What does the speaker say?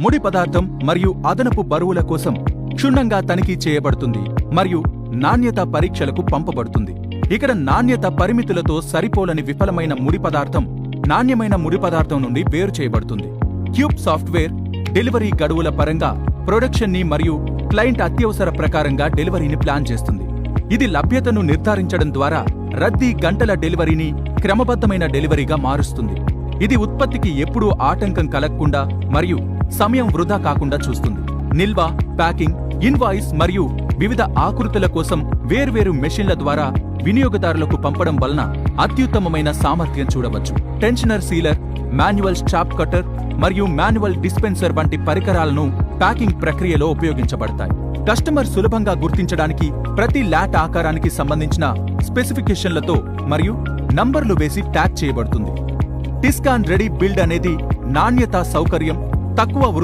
ముడి పదార్థం మరియు అదనపు బరువుల కోసం క్షుణ్ణంగా తనిఖీ చేయబడుతుంది మరియు నాణ్యత పరీక్షలకు పంపబడుతుంది. ఇక్కడ నాణ్యత పరిమితులతో సరిపోలని విఫలమైన ముడి పదార్థం నాణ్యమైన ముడి పదార్థం నుండి వేరు చేయబడుతుంది. క్యూబ్ సాఫ్ట్వేర్ డెలివరీ గడువుల పరంగా ప్రొడక్షన్ని మరియు క్లయింట్ అత్యవసర ప్రకారంగా డెలివరీని ప్లాన్ చేస్తుంది. ఇది లభ్యతను నిర్ధారించడం ద్వారా రద్దీ గంటల డెలివరీని క్రమబద్ధమైన డెలివరీగా మారుస్తుంది. ఇది ఉత్పత్తికి ఎప్పుడూ ఆటంకం కలగకుండా మరియు సమయం వృధా కాకుండా చూస్తుంది. నిల్వ, ప్యాకింగ్, ఇన్వాయిస్ మరియు వివిధ ఆకృతుల కోసం వేర్వేరు మెషిన్ల ద్వారా వినియోగదారులకు పంపడం వలన అత్యుత్తమమైన సామర్థ్యం చూడవచ్చు. Tensioner sealer, manual strap cutter మరియు మాన్యువల్ డిస్పెన్సర్ వంటి పరికరాలను ప్యాకింగ్ ప్రక్రియలో ఉపయోగించబడతాయి. కస్టమర్ సులభంగా గుర్తించడానికి ప్రతి లాట్ ఆకారానికి సంబంధించిన స్పెసిఫికేషన్లతో మరియు నంబర్లు వేసి ట్యాగ్ చేయబడుతుంది. టిస్కాన్ రెడీ బిల్డ్ అనేది నాణ్యత, సౌకర్యం, తక్కువ